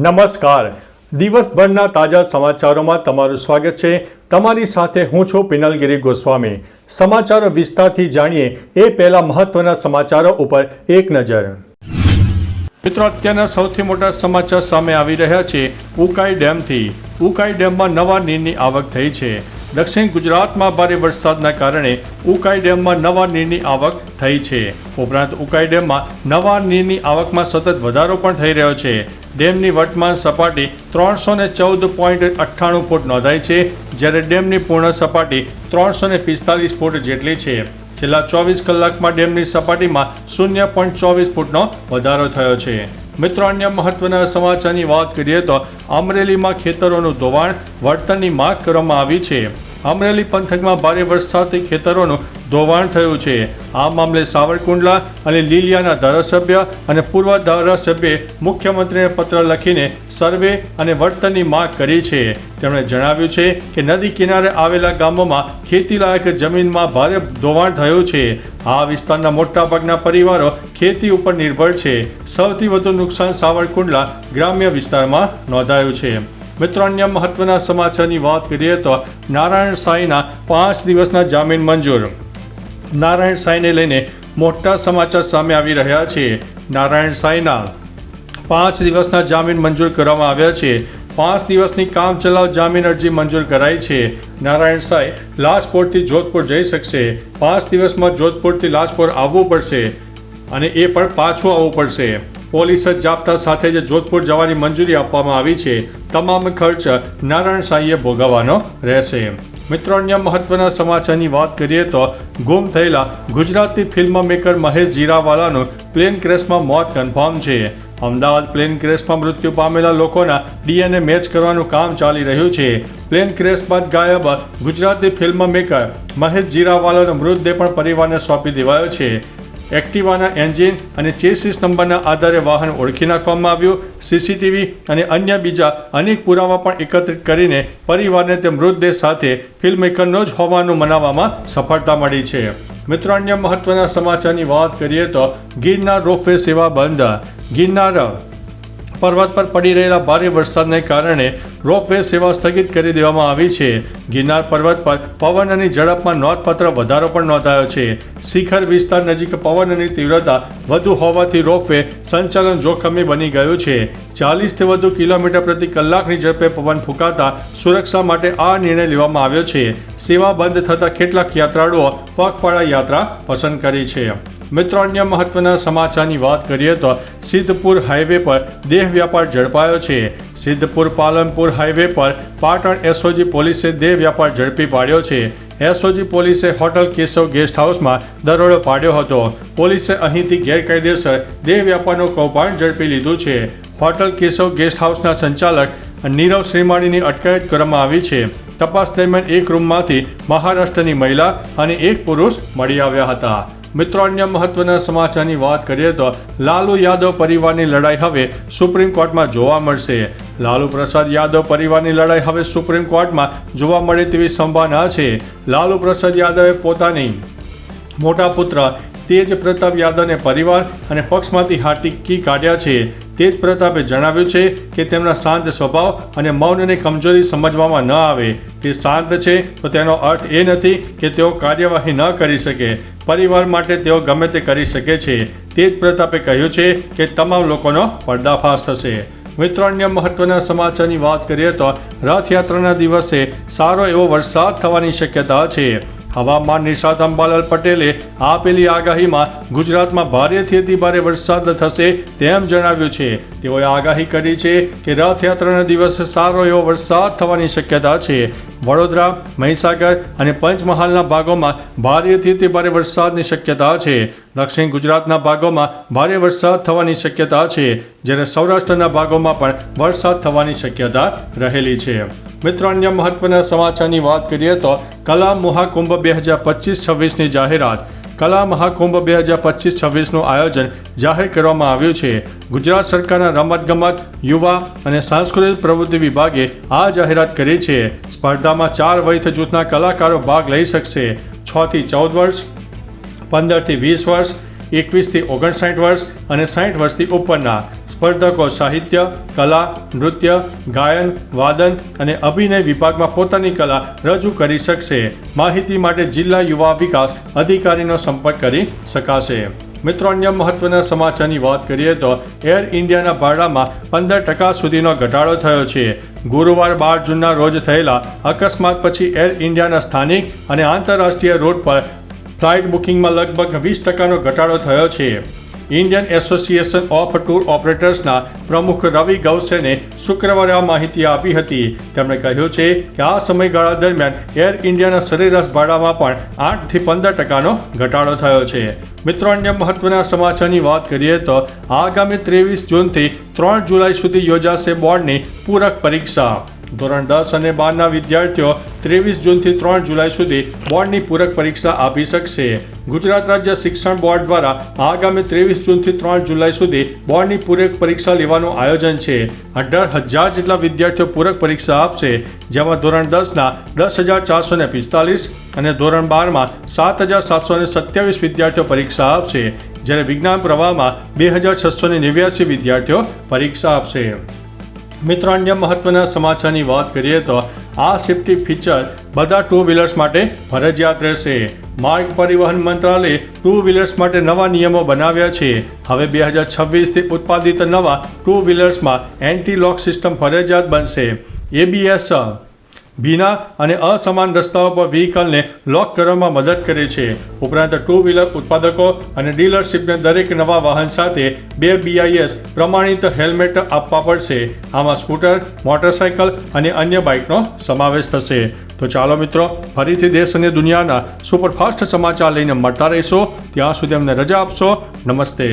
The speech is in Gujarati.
નમસ્કાર. દિવસભરના તાજા સમાચારોમાં તમારું સ્વાગત છે. તમારી સાથે હું છું પિનલગીરી ગોસ્વામી. સમાચારો વિસ્તારથી જાણીએ એ પહેલા મહત્વના સમાચારો ઉપર એક નજર. મિત્રો, અત્યારના સૌથી મોટા સમાચાર સામે આવી રહ્યા છે ઉકાઈ ડેમથી. ઉકાઈ ડેમમાં નવા નીરની આવક થઈ છે. દક્ષિણ ગુજરાતમાં ભારે વરસાદના કારણે ઉકાઈ ડેમમાં નવા નીરની આવક થઈ છે. ઉપરાંત ઉકાઈ ડેમમાં નવા નીરની આવકમાં સતત વધારો પણ થઈ રહ્યો છે. ડેમની વર્તમાન સપાટી 314.98 ફૂટ નોંધાઈ છે, જ્યારે ડેમની પૂર્ણ સપાટી 345 ફૂટ જેટલી છે. છેલ્લા 24 કલાકમાં ડેમની સપાટીમાં 0.24 ફૂટનો વધારો થયો છે. મિત્રો, અન્ય મહત્વના સમાચારની વાત કરીએ તો અમરેલીમાં ખેતરોનું ધોવાણ, વળતરની માંગ કરવામાં આવી છે. અમરેલી પંથકમાં ભારે વરસાદથી ખેતરોનું ધોવાણ થયું છે. આ મામલે સાવરકુંડલા અને લીલિયાના ધારાસભ્ય અને પૂર્વ ધારાસભ્યે મુખ્યમંત્રીને પત્ર લખીને સર્વે અને વળતરની માંગ કરી છે. તેમણે જણાવ્યું છે કે નદી કિનારે આવેલા ગામોમાં ખેતીલાયક જમીનમાં ભારે ધોવાણ થયું છે. આ વિસ્તારના મોટાભાગના પરિવારો ખેતી ઉપર નિર્ભર છે. સૌથી વધુ નુકસાન સાવરકુંડલા ગ્રામ્ય વિસ્તારમાં નોંધાયું છે. મિત્રો, અન્ય મહત્વના સમાચારની વાત કરીએ તો નારાયણ સાંઈના 5 દિવસના જામીન મંજૂર. નારાયણ સાંઈને લઈને મોટા સમાચાર સામે આવી રહ્યા છે. નારાયણ સાંઈના 5 દિવસના જામીન મંજૂર કરવામાં આવ્યા છે. 5 દિવસની કામચલાઉ જામીન અરજી મંજૂર કરાઈ છે. નારાયણ સાંઈ લાજપોરથી જોધપુર જઈ શકશે. 5 દિવસમાં જોધપુરથી લાજપોર આવવું પડશે અને એ પણ પાછું આવવું પડશે. પોલીસ જાપ્તા સાથે જ જોધપુર જવાની મંજૂરી આપવામાં આવી છે. તમામ ખર્ચ નારાયણ સાંઈએ ભોગવવાનો રહેશે. મિત્રો, અન્ય મહત્વના સમાચારની વાત કરીએ તો ગુમ થયેલા ગુજરાતી ફિલ્મ મેકર મહેશ જીરાવાલાનું પ્લેન ક્રેશમાં મોત કન્ફર્મ છે. અમદાવાદ પ્લેન ક્રેશમાં મૃત્યુ પામેલા લોકોના DNA મેચ કરવાનું કામ ચાલી રહ્યું છે. પ્લેન ક્રેશ બાદ ગાયબ ગુજરાતી ફિલ્મ મેકર મહેશ જીરાવાલાનો મૃતદેહ પણ પરિવારને સોંપી દેવાયો છે. એક્ટિવાના એન્જિન અને ચેસિસ નંબરના આધારે વાહન ઓળખી નાખવામાં આવ્યું. CCTV અને અન્ય બીજા અનેક પુરાવા પણ એકત્રિત કરીને પરિવારને તે મૃતદેહ સાથે ફિલ્મમેકરનો જ હોવાનું મનાવવામાં સફળતા મળી છે. મિત્રો, અન્ય મહત્વના સમાચારની વાત કરીએ તો ગિરનાર રોપવે સેવા બંધ. ગિરનાર પર્વત પર પડી રહેલા ભારે વરસાદને કારણે રોપવે સેવા સ્થગિત કરી દેવામાં આવી છે. ગિરનાર પર્વત પર પવનની ઝડપમાં નોંધપાત્ર વધારો પણ નોંધાયો છે. શિખર વિસ્તાર નજીક પવનની તીવ્રતા વધુ હોવાથી રોપવે સંચાલન જોખમી બની ગયું છે. 40થી વધુ કિલોમીટર પ્રતિ કલાકની ઝડપે પવન ફૂંકાતા સુરક્ષા માટે આ નિર્ણય લેવામાં આવ્યો છે. સેવા બંધ થતાં કેટલાક યાત્રાળુઓ પગપાળા યાત્રા પસંદ કરી છે. મિત્રો, અન્ય મહત્વના સમાચારની વાત કરીએ તો સિદ્ધપુર હાઈવે પર દેહ વ્યાપાર ઝડપાયો છે. સિદ્ધપુર પાલનપુર હાઈવે પર પાટણ SOG પોલીસે દેહ વ્યાપાર ઝડપી પાડ્યો છે. SOG પોલીસે હોટલ કેશવ ગેસ્ટ હાઉસમાં દરોડો પાડ્યો હતો. પોલીસે અહીંથી ગેરકાયદેસર દેહ વ્યાપારનું કૌભાંડ ઝડપી લીધું છે. હોટલ કેશવ ગેસ્ટ હાઉસના સંચાલક નીરવ શ્રીમાળીની અટકાયત કરવામાં આવી છે. તપાસ દરમિયાન એક રૂમમાંથી મહારાષ્ટ્રની મહિલા અને એક પુરુષ મળી આવ્યા હતા. મિત્રો, અન્ય મહત્વના સમાચારની વાત કરીએ તો લાલુ યાદવ પરિવારની લડાઈ હવે સુપ્રીમ કોર્ટમાં જોવા મળશે. લાલુ પ્રસાદ યાદવ પરિવારની લડાઈ હવે સુપ્રીમ કોર્ટમાં જોવા મળે તેવી સંભાવના છે. લાલુ પ્રસાદ યાદવે પોતાની મોટા પુત્ર તેજ પ્રતાપ યાદવને પરિવાર અને પક્ષમાંથી હાંકી કાઢ્યા છે. તેજ પ્રતાપે જણાવ્યું છે કે તેમના શાંત સ્વભાવ અને મૌનને કમજોરી સમજવામાં ન આવે. તે શાંત છે તો તેનો અર્થ એ નથી કે તેઓ કાર્યવાહી ન કરી શકે. પરિવાર માટે તેઓ ગમે તે કરી શકે છે. તેજ પ્રતાપે કહ્યું છે કે તમામ લોકોનો પર્દાફાશ થશે. મિત્રો, અન્ય મહત્વના સમાચારની વાત કરીએ તો રથયાત્રાના દિવસે સારો એવો વરસાદ થવાની શક્યતા છે. હવામાન નિષ્ણાત અંબાલાલ પટેલે આપેલી આગાહીમાં ગુજરાતમાં ભારેથી અતિ ભારે વરસાદ થશે તેમ જણાવ્યું છે. તેઓએ આગાહી કરી છે કે રથયાત્રાના દિવસે સારો એવો વરસાદ થવાની શક્યતા છે. વડોદરા, મહીસાગર અને પંચમહાલના ભાગોમાં ભારેથી અતિ ભારે વરસાદની શક્યતા છે. દક્ષિણ ગુજરાતના ભાગોમાં ભારે વરસાદ થવાની શક્યતા છે, જ્યારે સૌરાષ્ટ્રના ભાગોમાં પણ વરસાદ થવાની શક્યતા રહેલી છે. મિત્રો, અન્ય મહત્વના સમાચારની વાત કરીએ તો કલા મહાકુંભ 2025-26ની જાહેરાત. કલા મહાકુંભ 2025-26નું આયોજન જાહેર કરવામાં આવ્યું છે. ગુજરાત સરકારના રમતગમત, યુવા અને સાંસ્કૃતિક પ્રવૃત્તિ વિભાગે આ જાહેરાત કરી છે. સ્પર્ધામાં 4 વય જૂથના કલાકારો ભાગ લઈ શકશે. 6 થી 14 વર્ષ, 15 થી 20 વર્ષ, 21 થી 59 વર્ષ અને 60 વર્ષથી ઉપરના. સ્પર્ધકો સાહિત્ય, કલા, નૃત્ય, ગાયન, વાદન અને અભિનય વિભાગમાં પોતાની કલા રજૂ કરી શકશે. માહિતી માટે જિલ્લા યુવા વિકાસ અધિકારીનો સંપર્ક કરી શકાશે. મિત્રો, અન્ય મહત્વના સમાચારની વાત કરીએ તો એર ઇન્ડિયાના ભાડામાં 15% સુધીનો ઘટાડો થયો છે. ગુરુવાર 12 જૂનના રોજ થયેલા અકસ્માત પછી એર ઇન્ડિયાના સ્થાનિક અને આંતરરાષ્ટ્રીય રૂટ પર ફ્લાઇટ બુકિંગમાં લગભગ 20%નો ઘટાડો થયો છે. ઇન્ડિયન એસોસિએશન ઓફ ટૂર ઓપરેટર્સના પ્રમુખ રવિ ગૌસેને શુક્રવારે આ માહિતી આપી હતી. તેમણે કહ્યું છે કે આ સમયગાળા દરમિયાન એર ઇન્ડિયાના સરેરાશ ભાડામાં પણ 8 થી 15%નો ઘટાડો થયો છે. મિત્રો, અન્ય મહત્વના સમાચારની વાત કરીએ તો આગામી 23 જૂનથી 3 જુલાઈ સુધી યોજાશે બોર્ડની પૂરક પરીક્ષા. ધોરણ 10 અને 12ના વિદ્યાર્થીઓ 23 જૂનથી 3 જુલાઈ સુધી બોર્ડની પૂરક પરીક્ષા આપી શકશે. ગુજરાત રાજ્ય શિક્ષણ બોર્ડ દ્વારા આગામી 23 જૂનથી 3 જુલાઈ સુધી બોર્ડની પૂરક પરીક્ષા લેવાનું આયોજન છે. 18,000 જેટલા વિદ્યાર્થીઓ પૂરક પરીક્ષા આપશે, જેમાં ધોરણ 10ના 10,445 અને ધોરણ 12માં 7,727 વિદ્યાર્થીઓ પરીક્ષા આપશે, જ્યારે વિજ્ઞાન પ્રવાહમાં 2,689 વિદ્યાર્થીઓ પરીક્ષા આપશે. મિત્રો, અન્ય મહત્વના સમાચારની વાત કરીએ તો આ સેફ્ટી ફીચર બધા ટુ વ્હીલર્સ માટે ફરજિયાત રહેશે. માર્ગ પરિવહન મંત્રાલયે ટુ વ્હીલર્સ માટે નવા નિયમો બનાવ્યા છે. હવે 2026થી ઉત્પાદિત નવા ટુ વ્હીલર્સમાં એન્ટી લોક સિસ્ટમ ફરજિયાત બનશે. ABS ભીના અને અસમાન રસ્તાઓ પર વ્હીકલને લોક કરવામાં મદદ કરે છે. ઉપરાંત ટુ વ્હીલર ઉત્પાદકો અને ડીલરશીપને દરેક નવા વાહન સાથે 2 BIS પ્રમાણિત હેલ્મેટ આપવા પડશે. આમાં સ્કૂટર, મોટરસાયકલ અને અન્ય બાઇકનો સમાવેશ થશે. તો ચાલો મિત્રો, ફરીથી દેશ અને દુનિયાના સુપરફાસ્ટ સમાચાર લઈને મળતા રહીશો. ત્યાં સુધી અમને રજા આપશો. નમસ્તે.